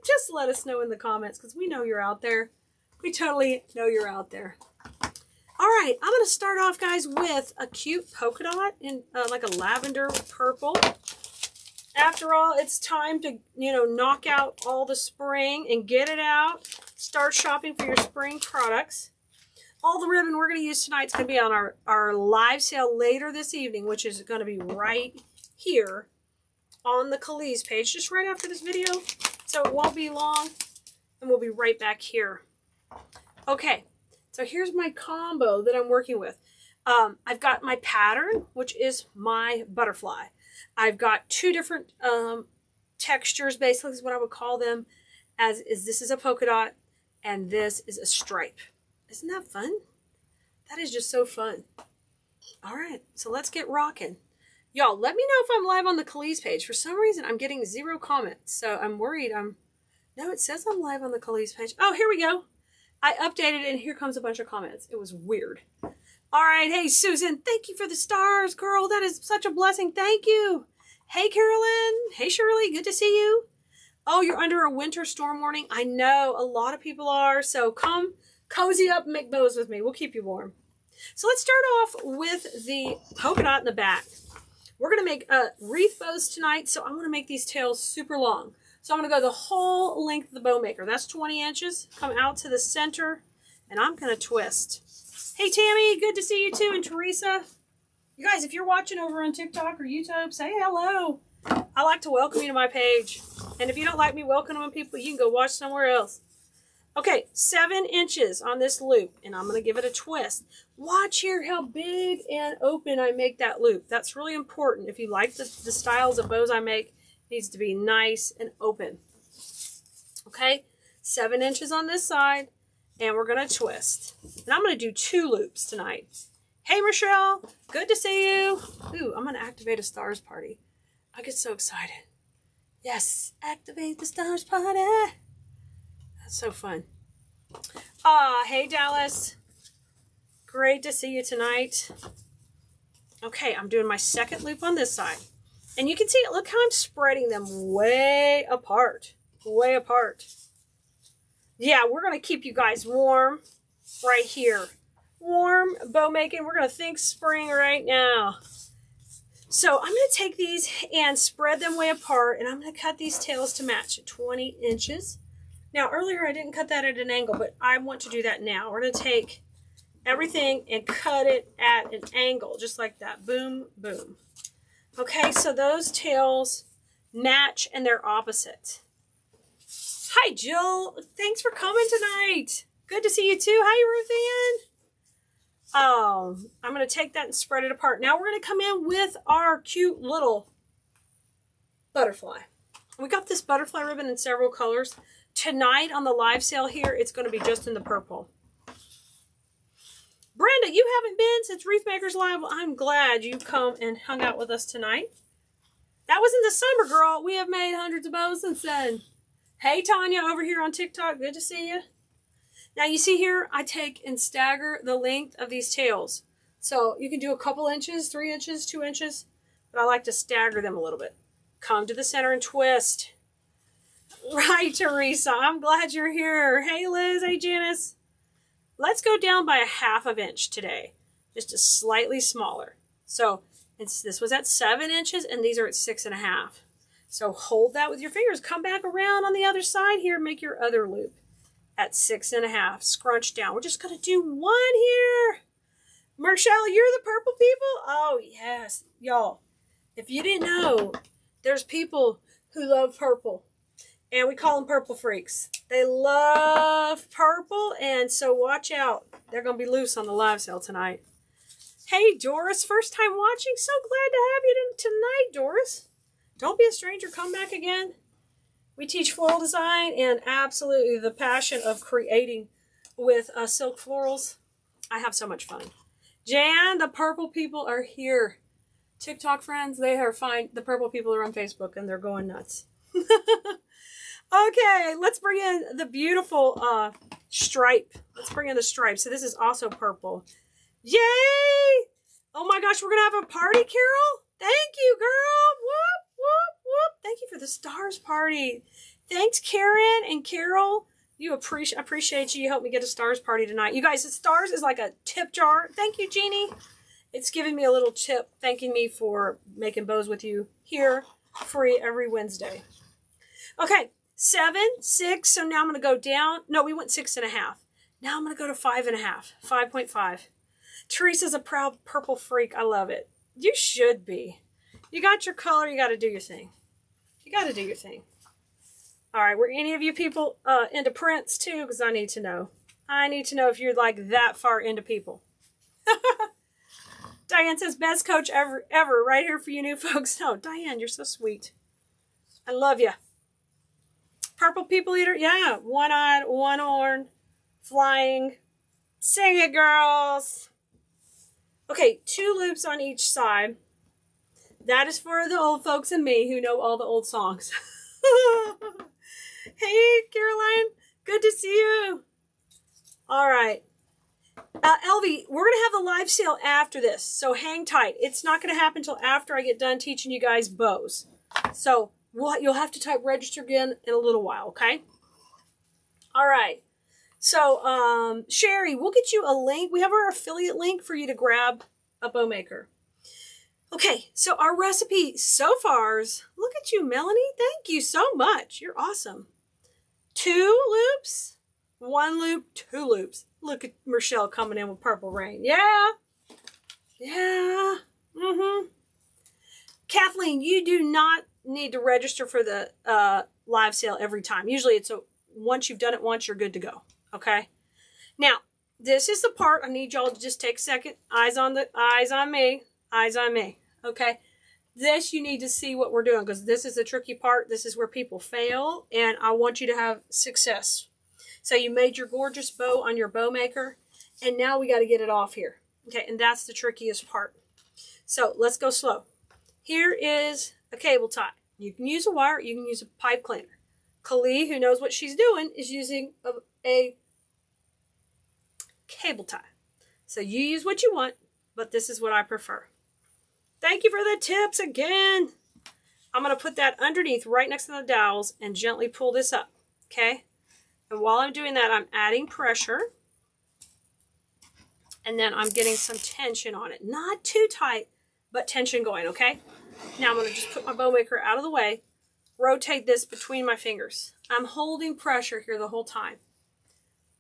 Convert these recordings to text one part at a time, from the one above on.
Just let us know in the comments because we know you're out there. We totally know you're out there. All right, I'm going to start off, guys, with a cute polka dot in like a lavender purple. After all, it's time to, knock out all the spring and get it out. Start shopping for your spring products. All the ribbon we're going to use tonight is going to be on our live sale later this evening, which is going to be right here on the Khalees page, just right after this video. So it won't be long, and we'll be right back here. Okay, so here's my combo that I'm working with. I've got my pattern, which is my butterfly. I've got two different textures, basically is what I would call them, this is a polka dot, and this is a stripe. Isn't that fun? That is just so fun. All right, so let's get rocking. Y'all, let me know if I'm live on the Khalees page. For some reason, I'm getting 0 comments, so I'm worried. No, it says I'm live on the Khalees page. Oh, here we go. I updated it, and here comes a bunch of comments. It was weird. All right, hey, Susan, thank you for the stars, girl. That is such a blessing. Thank you. Hey, Carolyn. Hey, Shirley. Good to see you. Oh, you're under a winter storm warning. I know a lot of people are, so come cozy up and make bows with me. We'll keep you warm. So let's start off with the polka dot in the back. We're going to make wreath bows tonight, so I want to make these tails super long. So I'm going to go the whole length of the bow maker. That's 20 inches. Come out to the center, and I'm going to twist. Hey, Tammy, good to see you too, and Teresa. You guys, if you're watching over on TikTok or YouTube, say hello. I like to welcome you to my page. And if you don't like me welcoming people, you can go watch somewhere else. Okay, 7 inches on this loop, and I'm going to give it a twist. Watch here how big and open I make that loop. That's really important. If you like the styles of bows I make, it needs to be nice and open. Okay, 7 inches on this side, and we're going to twist. And I'm going to do 2 loops tonight. Hey, Michelle, good to see you. Ooh, I'm going to activate a stars party. I get so excited. Yes, activate the stars party. That's so fun. Hey, Dallas. Great to see you tonight. Okay, I'm doing my second loop on this side. And you can see, look how I'm spreading them way apart. Way apart. Yeah, we're going to keep you guys warm right here. Warm bow making. We're going to think spring right now. So I'm going to take these and spread them way apart, and I'm going to cut these tails to match at 20 inches. Now, earlier I didn't cut that at an angle, but I want to do that now. We're going to take everything and cut it at an angle, just like that. Boom, boom. Okay, so those tails match and they're opposite. Hi, Jill. Thanks for coming tonight. Good to see you too. Hi, Ruth Ann. I'm going to take that and spread it apart. Now we're going to come in with our cute little butterfly. We got this butterfly ribbon in several colors. Tonight on the live sale here, it's going to be just in the purple. Brenda, you haven't been since Wreath Makers Live. Well, I'm glad you come and hung out with us tonight. That was in the summer, girl. We have made hundreds of bows since then. Hey, Tanya, over here on TikTok. Good to see you. Now, you see here, I take and stagger the length of these tails. So you can do a couple inches, 3 inches, 2 inches, but I like to stagger them a little bit. Come to the center and twist. Right, Teresa. I'm glad you're here. Hey, Liz. Hey, Janice. Let's go down by a 1/2 inch today. Just a slightly smaller. So this was at 7 inches, and these are at 6.5. So hold that with your fingers. Come back around on the other side here. Make your other loop at 6.5. Scrunch down. We're just going to do 1 here. Marshall, you're the purple people? Oh, yes. Y'all, if you didn't know, there's people who love purple. And we call them purple freaks. They love purple, and so watch out. They're going to be loose on the live sale tonight. Hey, Doris, first time watching. So glad to have you tonight, Doris. Don't be a stranger. Come back again. We teach floral design and absolutely the passion of creating with silk florals. I have so much fun. Jan, the purple people are here. TikTok friends, they are fine. The purple people are on Facebook, and they're going nuts. Okay, let's bring in the beautiful stripe. Let's bring in the stripe. So this is also purple. Yay! Oh my gosh, we're going to have a party, Carol? Thank you, girl. Whoop, whoop, whoop. Thank you for the stars party. Thanks, Karen and Carol. Appreciate you. You helped me get a stars party tonight. You guys, the stars is like a tip jar. Thank you, Jeannie. It's giving me a little tip, thanking me for making bows with you here, free every Wednesday. Okay, 7, 6. So now I'm going to go down. No, we went 6.5. Now I'm going to go to 5.5, 5.5. Teresa's a proud purple freak. I love it. You should be. You got your color. You got to do your thing. You got to do your thing. All right, were any of you people into prints too? Because I need to know. I need to know if you're like that far into people. Diane says, best coach ever, right here for you new folks. No, Diane, you're so sweet. I love you. Purple people eater, yeah. One-eyed, one-horn, flying. Sing it, girls. Okay, 2 loops on each side. That is for the old folks and me who know all the old songs. Hey, Caroline. Good to see you. All right. Elvie, we're going to have the live sale after this, so hang tight. It's not going to happen until after I get done teaching you guys bows. So you'll have to type register again in a little while, okay? All right. So, Sherry, we'll get you a link. We have our affiliate link for you to grab a bow maker. Okay, so our recipe so far is, look at you, Melanie. Thank you so much. You're awesome. 2 loops, 1 loop, 2 loops. Look at Michelle coming in with purple rain. Yeah. Yeah. Kathleen, you do not need to register for the live sale every time. Usually it's once you've done it once, you're good to go. Okay. Now, this is the part I need y'all to just take a second. Eyes on me. Eyes on me. Okay. This, you need to see what we're doing because this is the tricky part. This is where people fail, and I want you to have success. So you made your gorgeous bow on your bow maker, and now we got to get it off here. Okay, and that's the trickiest part. So let's go slow. Here is a cable tie. You can use a wire, you can use a pipe cleaner. Kali, who knows what she's doing, is using a cable tie. So you use what you want, but this is what I prefer. Thank you for the tips again. I'm going to put that underneath right next to the dowels and gently pull this up. Okay. And while I'm doing that, I'm adding pressure. And then I'm getting some tension on it. Not too tight, but tension going. Okay. Now I'm going to just put my bow maker out of the way. Rotate this between my fingers. I'm holding pressure here the whole time.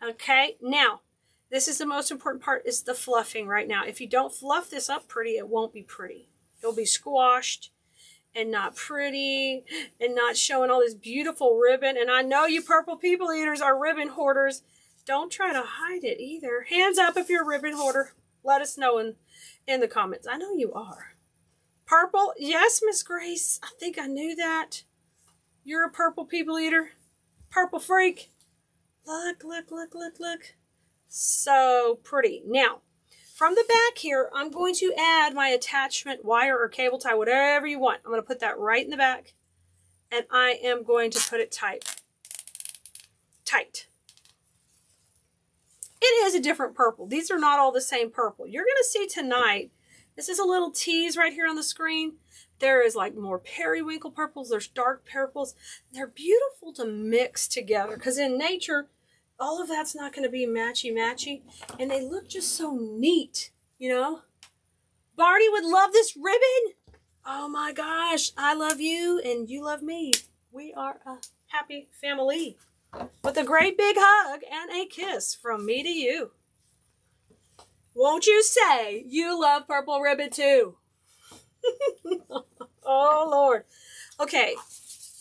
Okay. Now, this is the most important part, is the fluffing right now. If you don't fluff this up pretty, it won't be pretty. It'll be squashed and not pretty and not showing all this beautiful ribbon. And I know you purple people eaters are ribbon hoarders. Don't try to hide it either. Hands up if you're a ribbon hoarder. Let us know in the comments. I know you are. Purple? Yes, Miss Grace. I think I knew that. You're a purple people eater. Purple freak. Look, look, look, look, look. So pretty. Now, from the back here, I'm going to add my attachment wire or cable tie, whatever you want. I'm going to put that right in the back, and I am going to put it tight. Tight. It is a different purple. These are not all the same purple. You're going to see tonight, this is a little tease right here on the screen. There is like more periwinkle purples. There's dark purples. They're beautiful to mix together because in nature, all of that's not going to be matchy-matchy. And they look just so neat, you know. Barney would love this ribbon. Oh my gosh. I love you and you love me. We are a happy family. With a great big hug and a kiss from me to you. Won't you say you love purple ribbon too? Oh, Lord. Okay.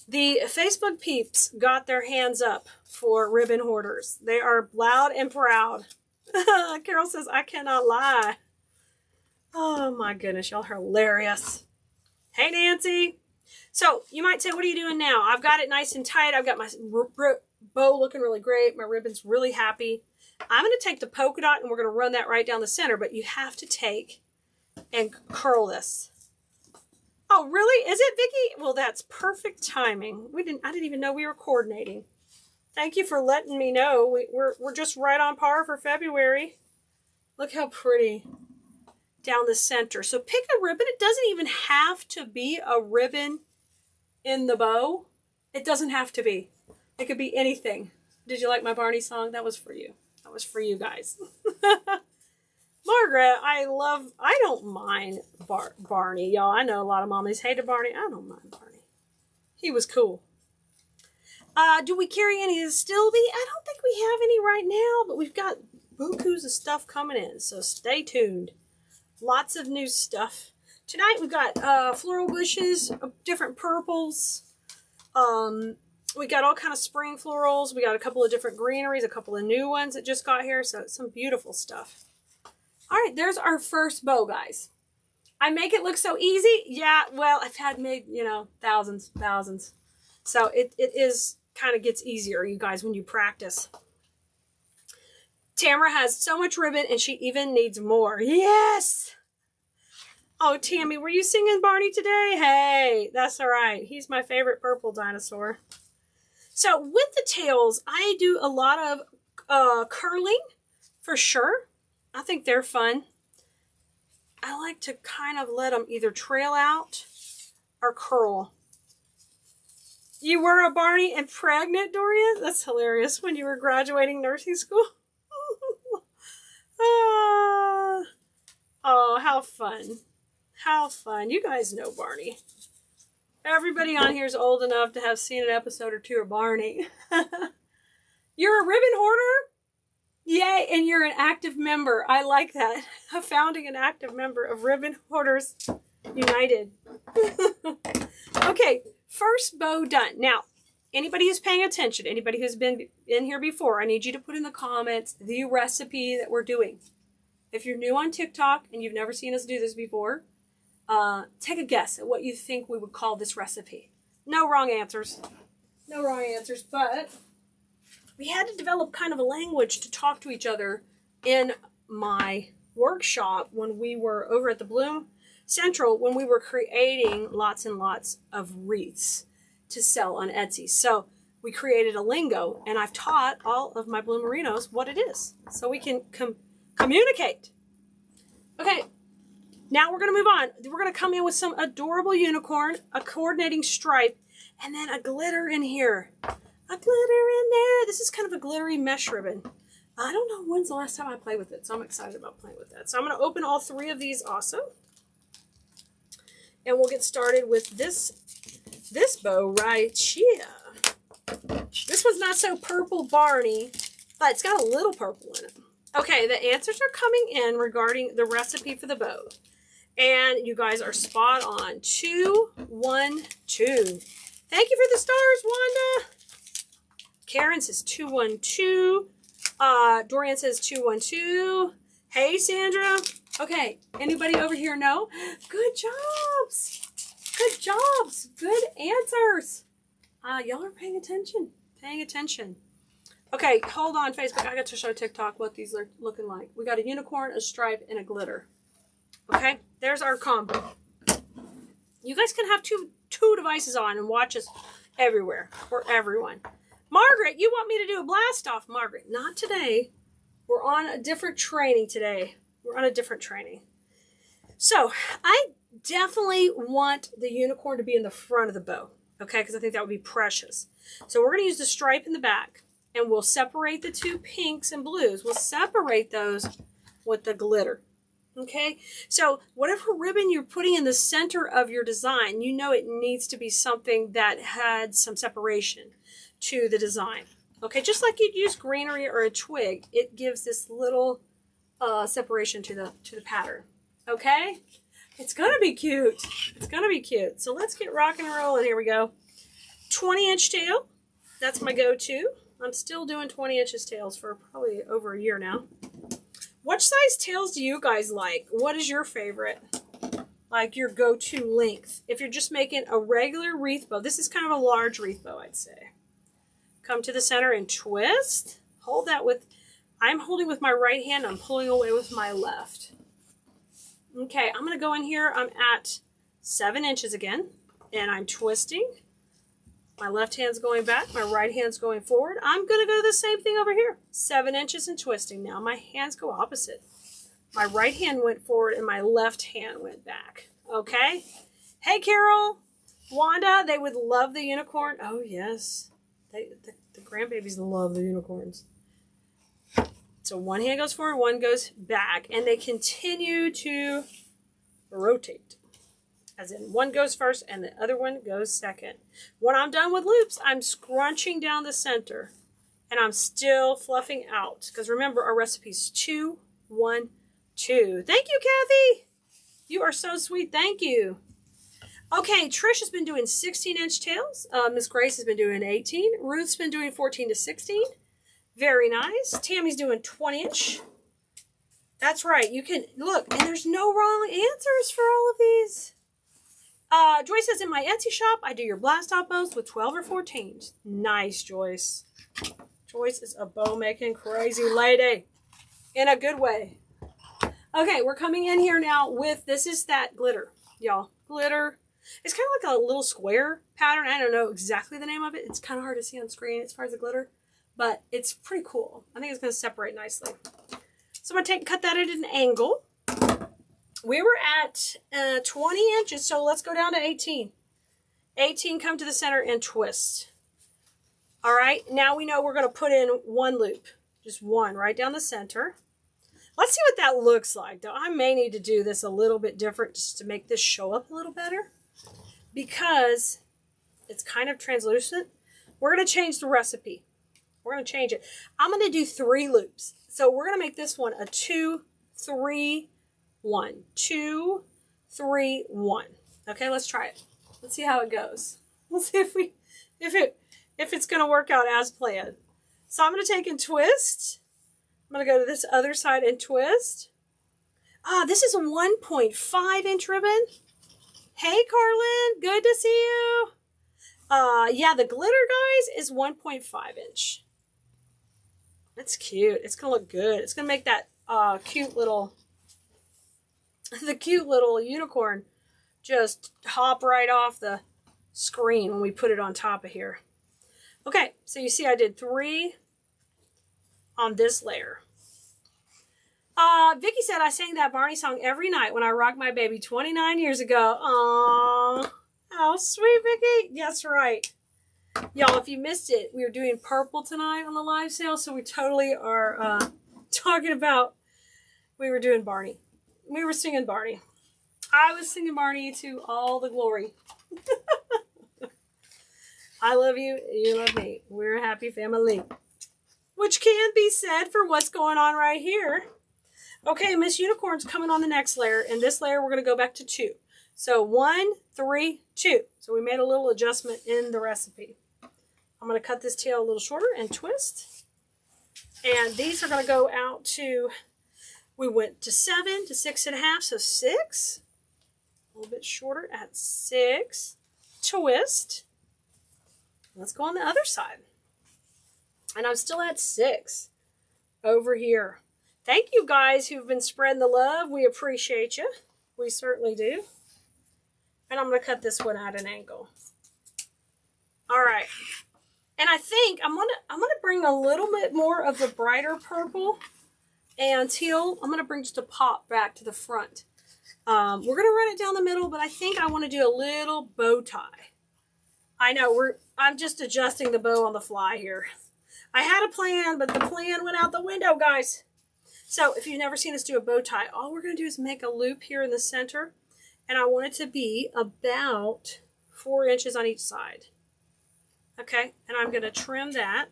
The Facebook peeps got their hands up for ribbon hoarders. They are loud and proud. Carol says, I cannot lie. Oh, my goodness. Y'all are hilarious. Hey, Nancy. So, you might say, what are you doing now? I've got it nice and tight. I've got my bow looking really great. My ribbon's really happy. I'm going to take the polka dot and we're going to run that right down the center, but you have to take and curl this. Oh, really? Is it, Vicki? Well, that's perfect timing. I didn't even know we were coordinating. Thank you for letting me know. We're just right on par for February. Look how pretty down the center. So pick a ribbon. It doesn't even have to be a ribbon in the bow. It doesn't have to be. It could be anything. Did you like my Barney song? That was for you. That was for you guys. Margaret, I don't mind Barney, y'all. I know a lot of mommies hated Barney. I don't mind Barney. He was cool. Do we carry any of the Stilby? I don't think we have any right now, but we've got bukus of stuff coming in, so stay tuned. Lots of new stuff. Tonight we've got floral bushes, different purples. We got all kind of spring florals. We got a couple of different greeneries, a couple of new ones that just got here, so some beautiful stuff. All right, there's our first bow, guys. I make it look so easy. Yeah, well, I've had made, thousands. So it is kind of gets easier, you guys, when you practice. Tamara has so much ribbon and she even needs more. Yes! Oh, Tammy, were you singing Barney today? Hey, that's all right. He's my favorite purple dinosaur. So with the tails, I do a lot of curling for sure. I think they're fun. I like to kind of let them either trail out or curl. You were a Barney and pregnant, Dorian? That's hilarious. When you were graduating nursing school. Oh, how fun. How fun. You guys know Barney. Everybody on here is old enough to have seen an episode or two of Barney. You're a ribbon hoarder? Yay, and you're an active member. I like that. Founding an active member of Ribbon Hoarders United. Okay, first bow done. Now, anybody who's paying attention, anybody who's been in here before, I need you to put in the comments the recipe that we're doing. If you're new on TikTok and you've never seen us do this before, take a guess at what you think we would call this recipe. No wrong answers. No wrong answers, but we had to develop kind of a language to talk to each other in my workshop when we were over at the Bloom Central, when we were creating lots and lots of wreaths to sell on Etsy. So we created a lingo, and I've taught all of my Bloomerinos what it is so we can communicate. Okay, now we're going to move on. We're going to come in with some adorable unicorn, a coordinating stripe, and then a glitter in here. A glitter in there. This is kind of a glittery mesh ribbon. I don't know when's the last time I played with it, so I'm excited about playing with that. So I'm going to open all three of these also. And we'll get started with this bow right here. This one's not so purple Barney, but it's got a little purple in it. Okay, the answers are coming in regarding the recipe for the bow. And you guys are spot on. 2, 1, 2. Thank you for the stars, Wanda. Karen says 212. Dorian says 212. Hey, Sandra. Okay, anybody over here know? Good jobs. Good jobs. Good answers. Y'all are paying attention. Paying attention. Okay, hold on, Facebook. I got to show TikTok what these are looking like. We got a unicorn, a stripe, and a glitter. Okay, there's our combo. You guys can have two devices on and watch us everywhere for everyone. Margaret, you want me to do a blast off? Margaret, not today. We're on a different training today. We're on a different training. So I definitely want the unicorn to be in the front of the bow. Okay, because I think that would be precious. So we're going to use the stripe in the back. And we'll separate the two pinks and blues. We'll separate those with the glitter. Okay? So whatever ribbon you're putting in the center of your design, you know it needs to be something that had some separation to the design. Okay? Just like you'd use greenery or a twig, it gives this little separation to the pattern. Okay? It's going to be cute. It's going to be cute. So let's get rock and rolling. Here we go. 20-inch tail. That's my go-to. I'm still doing 20 inches tails for probably over a year now. What size tails do you guys like? What is your favorite? Like your go-to length. If you're just making a regular wreath bow, this is kind of a large wreath bow, I'd say. Come to the center and twist. Hold that with, I'm holding with my right hand. I'm pulling away with my left. Okay, I'm going to go in here. I'm at 7 inches again, and I'm twisting. My left hand's going back. My right hand's going forward. I'm going to go the same thing over here. 7 inches and twisting. Now my hands go opposite. My right hand went forward and my left hand went back. Okay? Hey, Carol. Wanda, they would love the unicorn. Oh, yes. The grandbabies love the unicorns. So one hand goes forward, one goes back, and they continue to rotate. As in, one goes first and the other one goes second. When I'm done with loops, I'm scrunching down the center, and I'm still fluffing out. Because remember, our recipe is 2, 1, 2. Thank you, Kathy. You are so sweet. Thank you. Okay, Trish has been doing 16-inch tails. Miss Grace has been doing 18. Ruth's been doing 14 to 16. Very nice. Tammy's doing 20-inch. That's right. You can look, and there's no wrong answers for all of these. Joyce says, in my Etsy shop, I do your blast off bows with 12 or 14s. Nice, Joyce. Joyce is a bow making crazy lady in a good way. Okay, we're coming in here now with, this is that glitter, y'all. Glitter. It's kind of like a little square pattern. I don't know exactly the name of it. It's kind of hard to see on screen as far as the glitter, but it's pretty cool. I think it's going to separate nicely. So I'm going to cut that at an angle. We were at 20 inches, so let's go down to 18. 18, come to the center and twist. All right, now we know we're going to put in one loop. Just one right down the center. Let's see what that looks like, though. I may need to do this a little bit different just to make this show up a little better, because it's kind of translucent. We're going to change the recipe. We're going to change it. I'm going to do 3 loops. So we're going to make this one a 2, 3, 1. 2, 3, 1. Okay, let's try it. Let's see how it goes. We'll see if it's going to work out as planned. So I'm going to take and twist. I'm going to go to this other side and twist. This is a 1.5 inch ribbon. Hey, Carlin, good to see you. Yeah, the glitter, guys, is 1.5 inch. That's cute. It's going to look good. It's going to make that cute little unicorn just hop right off the screen when we put it on top of here. Okay, so you see I did 3 on this layer. Vicky said I sang that Barney song every night when I rocked my baby 29 years ago. Aww. Oh, sweet, Vicky. Yes, right. Y'all, if you missed it, we were doing purple tonight on the live sale, so we totally are talking about, we were doing Barney. We were singing Barney. I was singing Barney to all the glory. I love you. You love me. We're a happy family. Which can be said for what's going on right here. Okay, Miss Unicorn's coming on the next layer. And this layer, we're going to go back to 2. So 1, 3, 2. So we made a little adjustment in the recipe. I'm going to cut this tail a little shorter and twist. And these are going to go out to, we went to 7 to 6.5. So 6. A little bit shorter at 6. Twist. Let's go on the other side. And I'm still at 6 over here. Thank you guys who've been spreading the love. We appreciate you. We certainly do. And I'm going to cut this one at an angle. All right. And I think I'm gonna bring a little bit more of the brighter purple and teal. I'm going to bring just a pop back to the front. We're going to run it down the middle, but I think I want to do a little bow tie. I know I'm just adjusting the bow on the fly here. I had a plan, but the plan went out the window, guys. So if you've never seen us do a bow tie, all we're going to do is make a loop here in the center. And I want it to be about 4 inches on each side. Okay, and I'm going to trim that.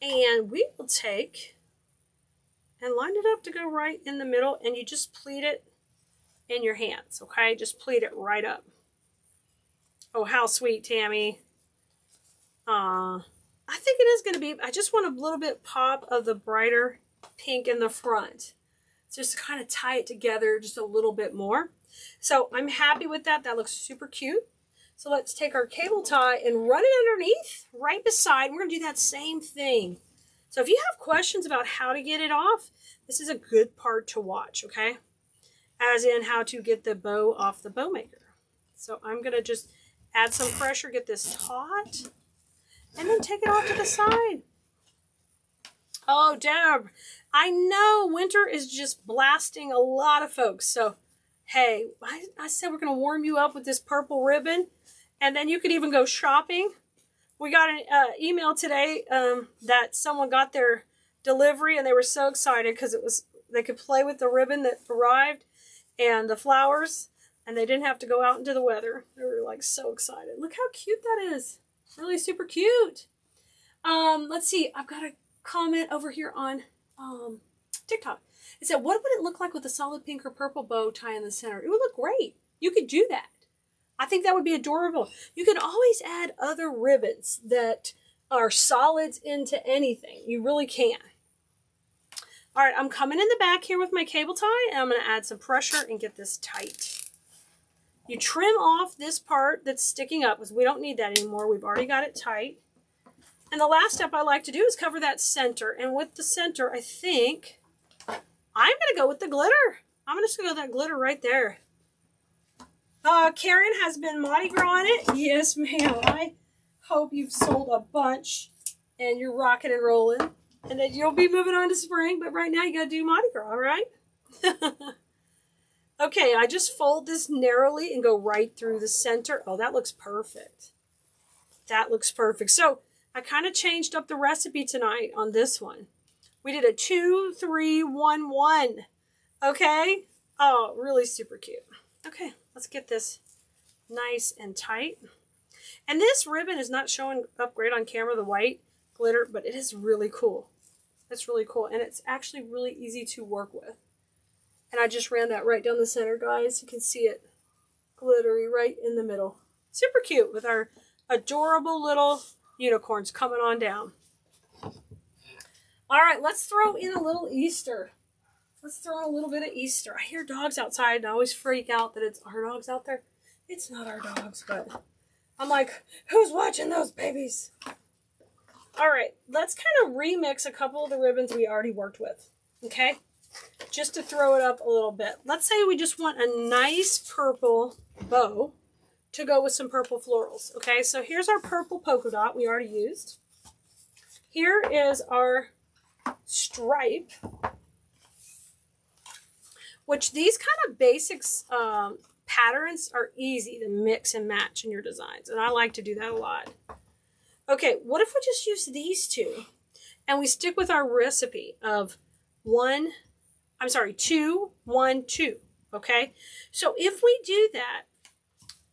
And we will take and line it up to go right in the middle. And you just pleat it in your hands, okay? Just pleat it right up. Oh, how sweet, Tammy. I think it is going to be, I just want a little bit pop of the brighter pink in the front. Just to kind of tie it together just a little bit more. So I'm happy with that. That looks super cute. So let's take our cable tie and run it underneath, right beside. We're going to do that same thing. So if you have questions about how to get it off, this is a good part to watch, okay? As in how to get the bow off the bow maker. So I'm going to just add some pressure, get this taut, and then take it off to the side. Oh, Deb, I know winter is just blasting a lot of folks. So, hey, I said we're going to warm you up with this purple ribbon. And then you could even go shopping We got an email today that someone got their delivery and they were so excited because they could play with the ribbon that arrived and the flowers, and they didn't have to go out into the weather. They were like so excited. Look how cute that is. Really super cute. Let's see. I've got a comment over here on TikTok. It said, what would it look like with a solid pink or purple bow tie in the center? It would look great. You could do that. I think that would be adorable. You can always add other ribbons that are solids into anything. You really can. All right, I'm coming in the back here with my cable tie, and I'm going to add some pressure and get this tight. You trim off this part that's sticking up because we don't need that anymore. We've already got it tight. And the last step I like to do is cover that center. And with the center, I think I'm going to go with the glitter. I'm just going to go with that glitter right there. Karen has been Mardi Gras on it. Yes, ma'am. I hope you've sold a bunch and you're rocking and rolling. And then you'll be moving on to spring, but right now you got to do Mardi Gras, all right? Okay, I just fold this narrowly and go right through the center. Oh, that looks perfect. That looks perfect. So I kind of changed up the recipe tonight on this one. We did a 2, 3, 1, 1. Okay? Oh, really super cute. Okay, let's get this nice and tight. And this ribbon is not showing up great on camera, the white glitter, but it is really cool. It's really cool, and it's actually really easy to work with. And I just ran that right down the center, guys. You can see it glittery right in the middle. Super cute with our adorable little unicorns coming on down. All right, let's throw in a little Easter. Let's throw in a little bit of Easter. I hear dogs outside, and I always freak out that it's our dogs out there. It's not our dogs, but I'm like, who's watching those babies? All right, let's kind of remix a couple of the ribbons we already worked with, okay? Just to throw it up a little bit. Let's say we just want a nice purple bow to go with some purple florals, okay? So here's our purple polka dot we already used. Here is our stripe, which these kind of basics patterns are easy to mix and match in your designs, and I like to do that a lot. Okay, what if we just use these two and we stick with our recipe of 2, 1, 2, okay? So if we do that,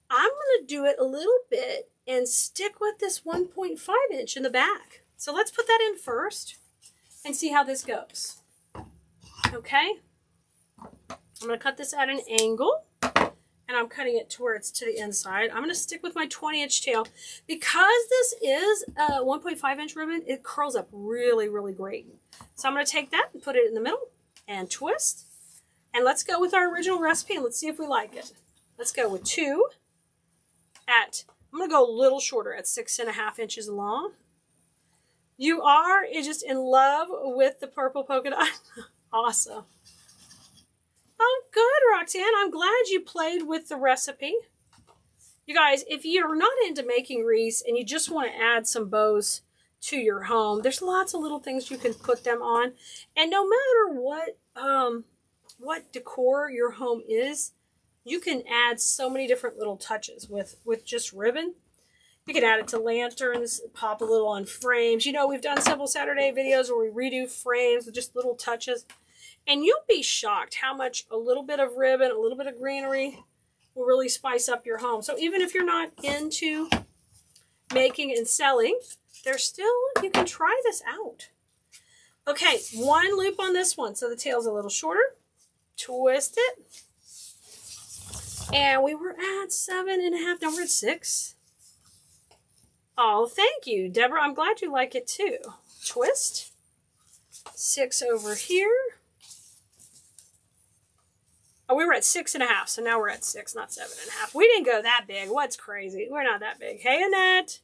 I'm going to do it a little bit and stick with this 1.5 inch in the back. So let's put that in first and see how this goes, okay? I'm going to cut this at an angle. And I'm cutting it to where it's to the inside. I'm going to stick with my 20-inch tail. Because this is a 1.5 inch ribbon, it curls up really, really great. So I'm going to take that and put it in the middle and twist. And let's go with our original recipe and let's see if we like it. Let's go with 2 at, I'm going to go a little shorter at 6.5 inches long. You are just in love with the purple polka dot. Awesome. Oh, good, Roxanne. I'm glad you played with the recipe. You guys, if you're not into making wreaths and you just want to add some bows to your home, there's lots of little things you can put them on. And no matter what decor your home is, you can add so many different little touches with just ribbon. You can add it to lanterns, pop a little on frames. You know, we've done several Saturday videos where we redo frames with just little touches. And you'll be shocked how much a little bit of ribbon, a little bit of greenery will really spice up your home. So even if you're not into making and selling, you can try this out. Okay, 1 loop on this one. So the tail's a little shorter. Twist it. And we were at 7.5. Now we're at 6. Oh, thank you, Deborah. I'm glad you like it too. Twist. 6 over here. Oh, we were at 6.5, so now we're at 6, not 7.5. We didn't go that big. What's crazy? We're not that big. Hey, Annette.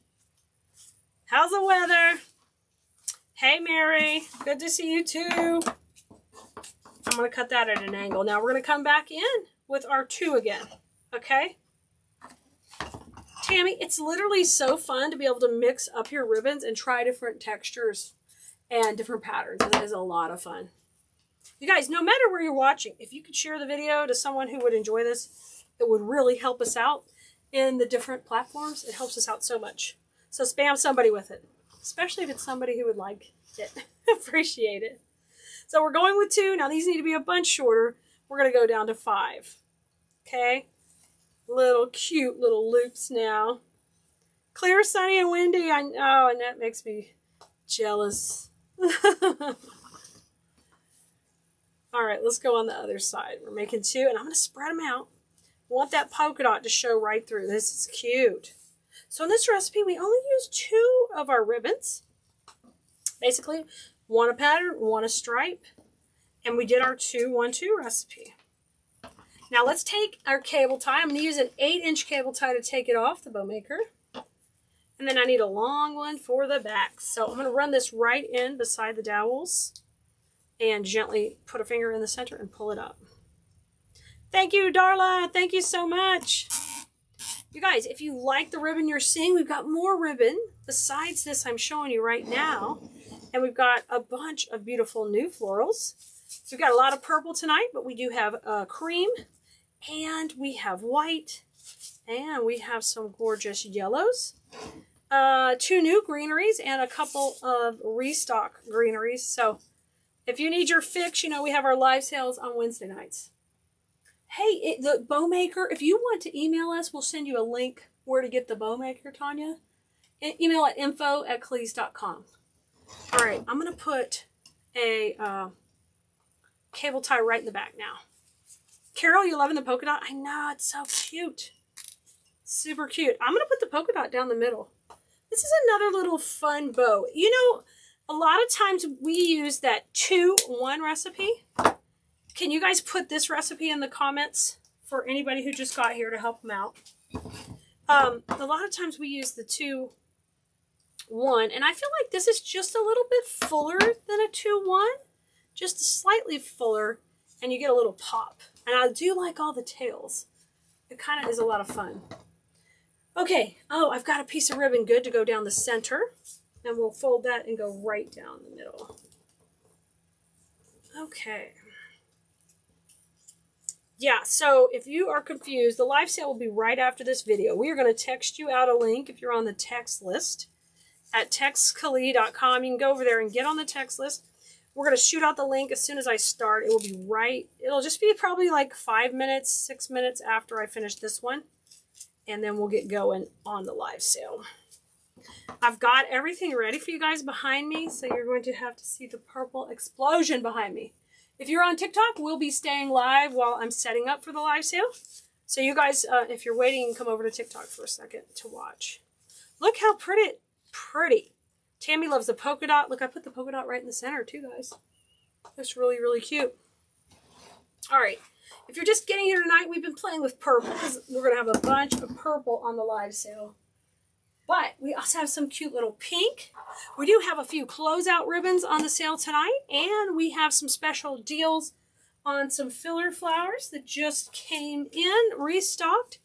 How's the weather? Hey, Mary. Good to see you, too. I'm going to cut that at an angle. Now, we're going to come back in with our 2 again. Okay? Tammy, it's literally so fun to be able to mix up your ribbons and try different textures and different patterns. It is a lot of fun. You guys, no matter where you're watching, if you could share the video to someone who would enjoy this, it would really help us out in the different platforms. It helps us out so much. So spam somebody with it, especially if it's somebody who would like it. Appreciate it. So we're going with 2. Now these need to be a bunch shorter. We're going to go down to 5. Okay. Little cute little loops now. Clear, sunny, and windy. I know, and that makes me jealous. All right, let's go on the other side. We're making 2, and I'm going to spread them out. I want that polka dot to show right through. This is cute. So in this recipe, we only use 2 of our ribbons. Basically, 1 a pattern, 1 a stripe, and we did our 2-1-2 recipe. Now let's take our cable tie. I'm going to use an 8-inch cable tie to take it off the bow maker. And then I need a long one for the back. So I'm going to run this right in beside the dowels and gently put a finger in the center and pull it up. Thank you, Darla. Thank you so much. You guys, if you like the ribbon you're seeing, we've got more ribbon besides this I'm showing you right now. And we've got a bunch of beautiful new florals. So we've got a lot of purple tonight, but we do have cream, and we have white, and we have some gorgeous yellows. 2 new greeneries and a couple of restock greeneries. So if you need your fix, you know, we have our live sales on Wednesday nights. Hey, the bow maker, if you want to email us, we'll send you a link where to get the bow maker, Tanya. Email at info@cleese.com. All right, I'm going to put a cable tie right in the back now. Carol, you loving the polka dot? I know, it's so cute. Super cute. I'm going to put the polka dot down the middle. This is another little fun bow. You know, a lot of times we use that 2-1 recipe. Can you guys put this recipe in the comments for anybody who just got here to help them out? A lot of times we use the 2-1, and I feel like this is just a little bit fuller than a 2-1, just slightly fuller, and you get a little pop. And I do like all the tails. It kind of is a lot of fun. Okay, oh, I've got a piece of ribbon good to go down the center, and we'll fold that and go right down the middle. Okay. Yeah, so if you are confused, the live sale will be right after this video. We are going to text you out a link if you're on the text list at textcalee.com. You can go over there and get on the text list. We're going to shoot out the link as soon as I start. It will be right, it'll just be probably like 5 minutes, 6 minutes after I finish this one. And then we'll get going on the live sale. I've got everything ready for you guys behind me, so you're going to have to see the purple explosion behind me. If you're on TikTok, we'll be staying live while I'm setting up for the live sale. So you guys, if you're waiting, you can come over to TikTok for a second to watch. Look how pretty. Tammy loves the polka dot. Look, I put the polka dot right in the center too, guys. That's really, really cute. All right. If you're just getting here tonight, we've been playing with purple because we're going to have a bunch of purple on the live sale. But we also have some cute little pink. We do have a few closeout ribbons on the sale tonight. And we have some special deals on some filler flowers that just came in, restocked,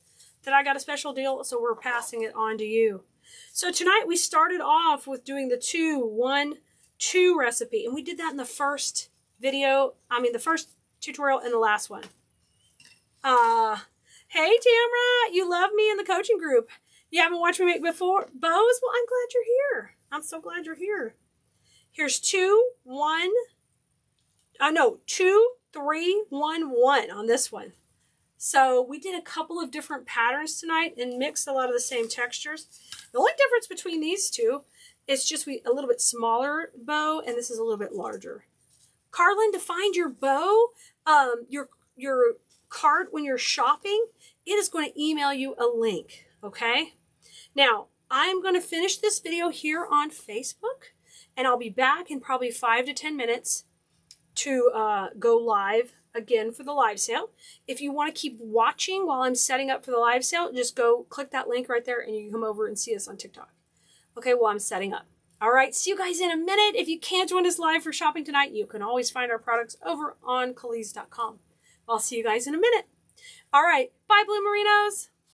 that I got a special deal, so we're passing it on to you. So tonight we started off with doing the 2-1-2 recipe. And we did that in the first video, the first tutorial and the last one. Hey Tamara, you love me in the coaching group. You haven't watched me make before bows? Well, I'm glad you're here. I'm so glad you're here. Here's 2, 1. 2, 3, 1, 1 on this one. So we did a couple of different patterns tonight and mixed a lot of the same textures. The only difference between these two is just a little bit smaller bow, and this is a little bit larger. Carlin, to find your bow, your cart when you're shopping, it is going to email you a link, okay? Now, I'm going to finish this video here on Facebook, and I'll be back in probably 5 to 10 minutes to go live again for the live sale. If you want to keep watching while I'm setting up for the live sale, just go click that link right there, and you can come over and see us on TikTok. Okay, while I'm setting up. All right, see you guys in a minute. If you can't join us live for shopping tonight, you can always find our products over on cleese.com. I'll see you guys in a minute. All right, bye, Blue Merinos.